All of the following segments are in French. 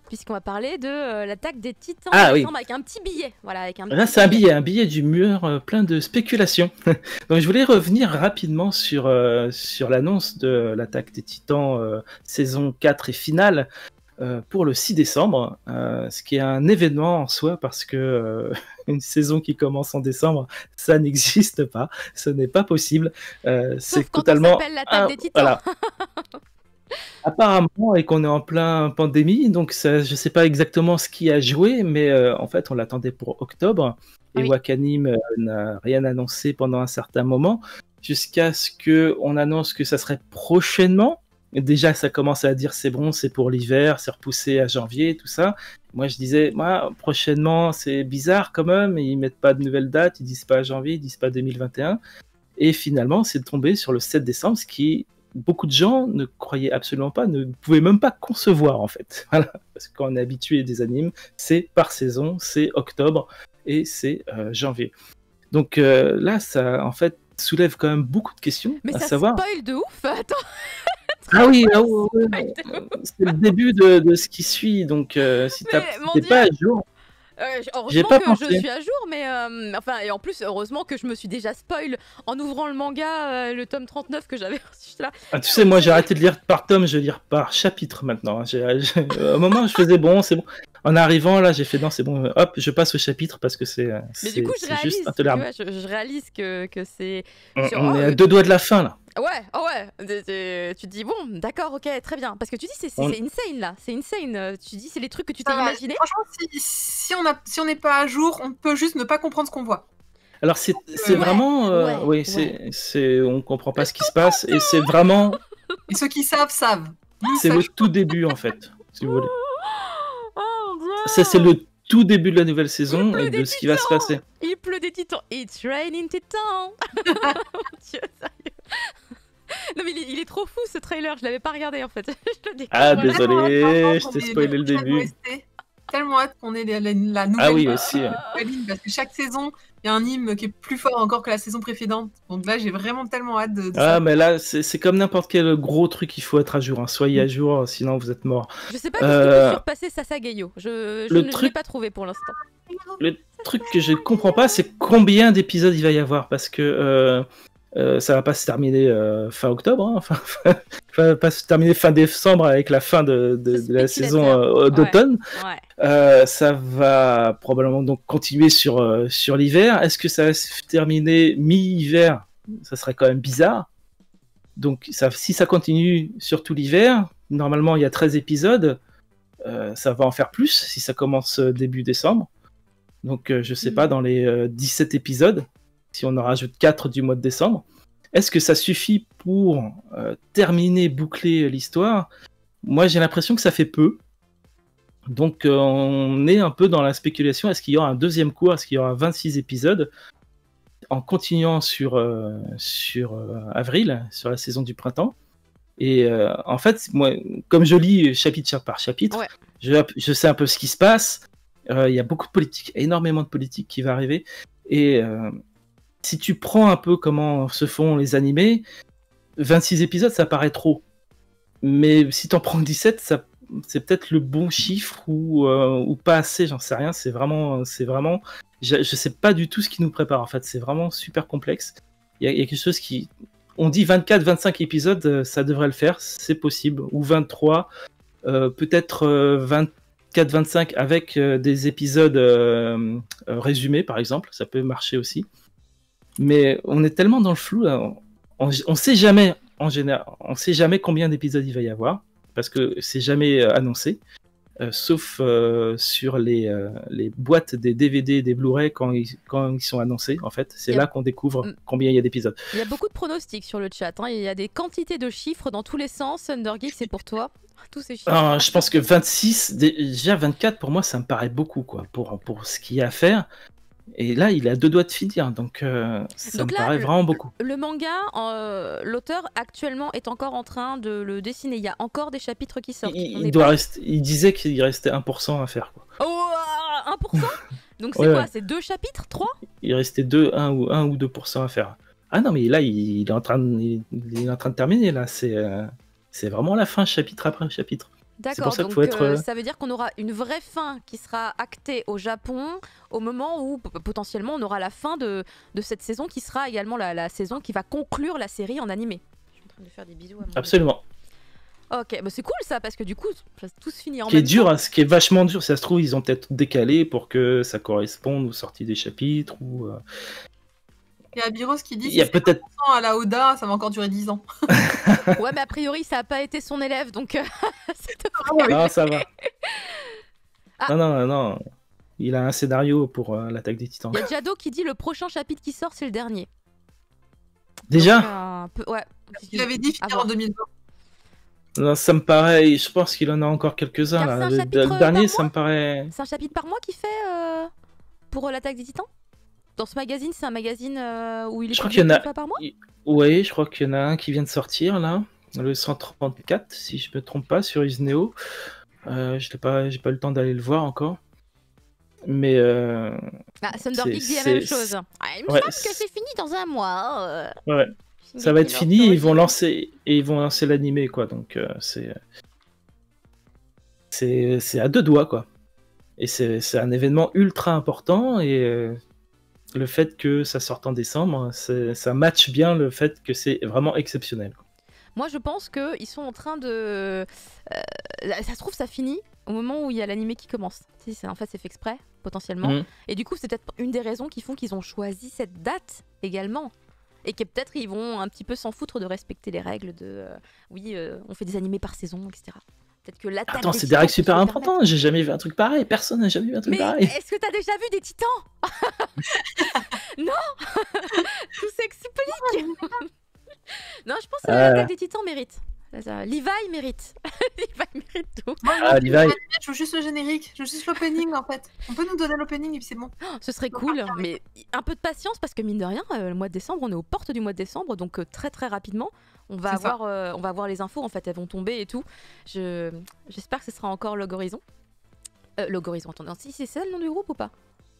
puisqu'on va parler de l'attaque des Titans Ah oui. avec un petit billet. Voilà, avec un Là, petit c'est un billet du mur plein de spéculations. Donc, je voulais revenir rapidement sur l'annonce de l'attaque des Titans saison 4 et finale pour le 6 décembre, ce qui est un événement en soi parce que une saison qui commence en décembre, ça n'existe pas, ce n'est pas possible. Sauf C'est quand totalement... on s'appelle l'attaque des Titans. Voilà. Apparemment, et qu'on est en plein pandémie, donc ça, je sais pas exactement ce qui a joué, mais en fait, on l'attendait pour octobre, et Oui. Wakanim n'a rien annoncé pendant un certain moment, jusqu'à ce qu'on annonce que ça serait prochainement. Déjà, ça commence à dire c'est bon, c'est pour l'hiver, c'est repoussé à janvier, tout ça. Moi, je disais, prochainement, c'est bizarre quand même, ils mettent pas de nouvelles dates, ils disent pas janvier, ils disent pas 2021. Et finalement, c'est tombé sur le 7 décembre, ce qui beaucoup de gens ne croyaient absolument pas, ne pouvaient même pas concevoir en fait. Voilà. Parce que quand on est habitué des animes, c'est par saison, c'est octobre et c'est janvier. Donc là, ça en fait soulève quand même beaucoup de questions. Mais à ça savoir... spoil de ouf. Attends. Ah oui, c'est le début de ce qui suit, donc si t'es pas à jour... J'ai Heureusement pas que pensé. je suis à jour, mais enfin, et en plus, heureusement que je me suis déjà spoil en ouvrant le manga, le tome 39 que j'avais reçu là. Ah, tu sais, moi j'ai arrêté de lire par tome, je lis par chapitre maintenant. Au moment, je faisais bon, c'est bon. En arrivant, là, j'ai fait non, c'est bon, hop, je passe au chapitre parce que Mais du coup, je réalise, juste tu intolérable. vois, je réalise que c'est. On est à 2 doigts de la fin là. Ouais, tu te dis, bon, d'accord, ok, très bien. Parce que tu dis, c'est insane là, c'est insane. Tu dis, c'est les trucs que tu t'es imaginé. Franchement, si on n'est pas à jour, on peut juste ne pas comprendre ce qu'on voit. Alors c'est vraiment... oui, on comprend pas ce qui se passe et c'est vraiment... Et ceux qui savent, savent. C'est le tout début en fait, si vous voulez. Oh mon dieu. Ça, c'est le tout début de la nouvelle saison et de ce qui va se passer. Il pleut des titans. It's raining titans. Mon dieu, sérieux. Non mais il est trop fou ce trailer, je l'avais pas regardé en fait. Je le découvre. Ah désolé, je t'ai spoilé le début. Tellement hâte qu'on ait la nouvelle. Ah oui aussi. Parce que chaque saison, il y a un hymne qui est plus fort encore que la saison précédente. Donc là, j'ai vraiment tellement hâte de ça. Mais là, c'est comme n'importe quel gros truc, il faut être à jour. Hein. Soyez à jour, sinon vous êtes mort. Je sais pas qu'est-ce qui peut surpasser Sasageyo. Je ne l'ai pas trouvé pour l'instant. Le truc que je comprends pas, c'est combien d'épisodes il va y avoir. Parce que ça va pas se terminer fin octobre. Hein. Enfin, ça va pas se terminer fin décembre avec la fin de la saison d'automne. Ouais. Ça va probablement donc continuer sur l'hiver. Est-ce que ça va se terminer mi-hiver? Ça serait quand même bizarre. Donc si ça continue sur tout l'hiver, normalement il y a 13 épisodes, ça va en faire plus si ça commence début décembre. Donc je sais pas, dans les 17 épisodes, si on en rajoute 4 du mois de décembre, est-ce que ça suffit pour terminer, boucler l'histoire? Moi j'ai l'impression que ça fait peu. Donc on est un peu dans la spéculation, est-ce qu'il y aura un deuxième cours, est-ce qu'il y aura 26 épisodes en continuant sur avril, sur la saison du printemps. Et en fait, moi, comme je lis chapitre par chapitre, je sais un peu ce qui se passe, il y a beaucoup de politique, énormément de politique qui va arriver, et si tu prends un peu comment se font les animés, 26 épisodes ça paraît trop, mais si t'en prends 17, c'est peut-être le bon chiffre ou pas assez, j'en sais rien. C'est vraiment, je sais pas du tout ce qui nous prépare en fait. C'est vraiment super complexe. Il y a quelque chose qui, on dit 24-25 épisodes, ça devrait le faire, c'est possible, ou 23, peut-être 24-25 avec des épisodes résumés par exemple, ça peut marcher aussi. Mais on est tellement dans le flou là, on sait jamais en général, on sait jamais combien d'épisodes il va y avoir. Parce que c'est jamais annoncé, sauf sur les boîtes des DVD, des Blu-ray quand ils sont annoncés, en fait. C'est là qu'on découvre combien il y a d'épisodes. Il y a beaucoup de pronostics sur le chat, hein. Il y a des quantités de chiffres dans tous les sens. Undergeek, c'est pour toi. Tous ces chiffres. Je pense que 26, déjà 24, pour moi, ça me paraît beaucoup, quoi, pour ce qu'il y a à faire. Et là, il a 2 doigts de finir, donc ça me paraît vraiment beaucoup. Le manga, l'auteur actuellement est encore en train de le dessiner. Il y a encore des chapitres qui sortent. Il disait qu'il restait 1% à faire, quoi. Oh, 1%? Donc c'est quoi? C'est 2 chapitres? 3? Il restait 1 ou 2% à faire. Ah non, mais là, il est en train de terminer, là. C'est vraiment la fin, chapitre après chapitre. D'accord, ça qu'il donc faut être. ça veut dire qu'on aura une vraie fin qui sera actée au Japon au moment où potentiellement on aura la fin de cette saison qui sera également la saison qui va conclure la série en animé. Je suis en train de faire des bisous à mon Absolument. Ok, bah c'est cool ça parce que du coup, ça tous finit en Ce qui est même dur, temps. hein, ce qui est vachement dur, si ça se trouve, ils ont peut-être décalé pour que ça corresponde aux sorties des chapitres ou. Il y a Biros qui dit Il y a si c'est peut-être. 100% à la Oda, ça va encore durer 10 ans. Ouais, mais a priori, ça a pas été son élève, donc c'est Non, ça va. Ah. Non. Il a un scénario pour l'attaque des Titans. Il y a Jado qui dit le prochain chapitre qui sort, c'est le dernier. Déjà? Donc, un peu... Ouais. Il avait dit finir en 2020. Non, ça me paraît. Je pense qu'il en a encore quelques-uns Car là. c'est un chapitre Le dernier, par ça me paraît. C'est un chapitre par mois qu'il fait pour l'attaque des Titans. Dans ce magazine, c'est un magazine où il est Je crois publié qu'il y en a. une fois par mois. Oui, je crois qu'il y en a un qui vient de sortir là. Le 134, si je me trompe pas, sur Isneo. J'ai pas eu le temps d'aller le voir encore. Mais. Thunder Geek dit la c'est- même chose. Il me ouais, semble que c'est fini dans un mois. Ouais. Ça va être fini et ils vont lancer l'animé quoi. Donc c'est à deux doigts quoi. Et c'est un événement ultra important et le fait que ça sorte en décembre, ça match bien le fait que c'est vraiment exceptionnel. Moi, je pense qu'ils sont en train de. Ça se trouve, ça finit au moment où il y a l'animé qui commence. Si, en fait, c'est fait exprès, potentiellement. Mhm. Et du coup, c'est peut-être une des raisons qui font qu'ils ont choisi cette date également. Et que peut-être ils vont un petit peu s'en foutre de respecter les règles de. On fait des animés par saison, etc. Peut-être que l'attaque. Attends, c'est des règles super importantes. J'ai jamais vu un truc pareil. Personne n'a jamais vu un truc Mais pareil. est-ce que t'as déjà vu des titans? Non. Tout s'explique. Non, je pense que l'attaque des titans mérite. Levi mérite. Levi mérite tout. Moi, Levi. je veux juste le générique, je veux juste l'opening en fait. On peut nous donner l'opening et puis c'est bon. Ce serait cool, mais un peu de patience parce que mine de rien, le mois de décembre, on est aux portes du mois de décembre, donc très très rapidement, on va avoir les infos en fait, elles vont tomber et tout. J'espère que ce sera encore Log Horizon. Log Horizon, attendez, si c'est ça le nom du groupe ou pas?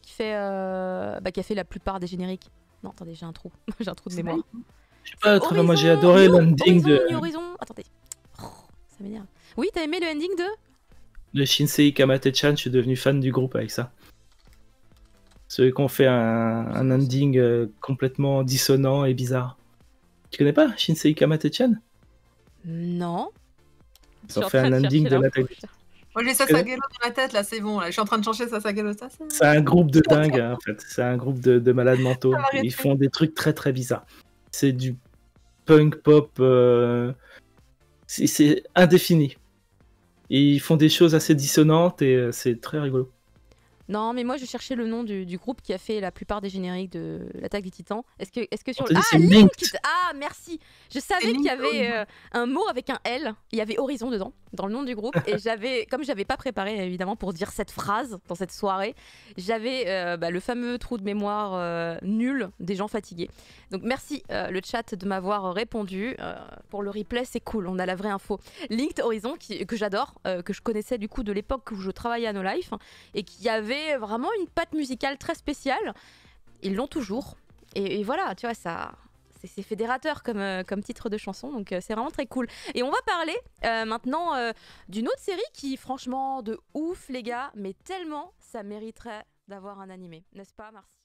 Qui a fait la plupart des génériques. Non, attendez, j'ai un trou, j'ai un trou de mémoire. Je sais pas, moi j'ai adoré l'ending de. Horizon, attendez. Oh, ça m'énerve. Oui, t'as aimé le ending de Shinsei Kamate-chan, je suis devenu fan du groupe avec ça. Ceux qui ont fait un ending complètement dissonant et bizarre. Tu connais pas Shinsei Kamate-chan? Non. Ils ont fait un ending de l'attaque. Moi j'ai Sasagelo dans la tête là, c'est bon, là. Je suis en train de changer Sasagelo. C'est un groupe de dingues en fait, c'est un groupe de malades mentaux. Ils font des trucs très très bizarres. C'est du punk pop, c'est indéfini. Et ils font des choses assez dissonantes et c'est très rigolo. Non, mais moi je cherchais le nom du groupe qui a fait la plupart des génériques de l'attaque des Titans. Est-ce que sur Linked. Ah, merci. Je savais qu'il y avait un mot avec un L. Il y avait Horizon dedans, dans le nom du groupe. Et comme j'avais pas préparé évidemment pour dire cette phrase dans cette soirée, j'avais le fameux trou de mémoire nul des gens fatigués. Donc merci le chat de m'avoir répondu. Pour le replay, c'est cool. On a la vraie info. Linked Horizon que j'adore, que je connaissais du coup de l'époque où je travaillait à No Life et qui avait vraiment une patte musicale très spéciale. Ils l'ont toujours. Et voilà, tu vois, ça, c'est fédérateur comme titre de chanson, donc c'est vraiment très cool. Et on va parler maintenant d'une autre série qui, franchement, de ouf, les gars, mais tellement ça mériterait d'avoir un animé. N'est-ce pas, Marcy?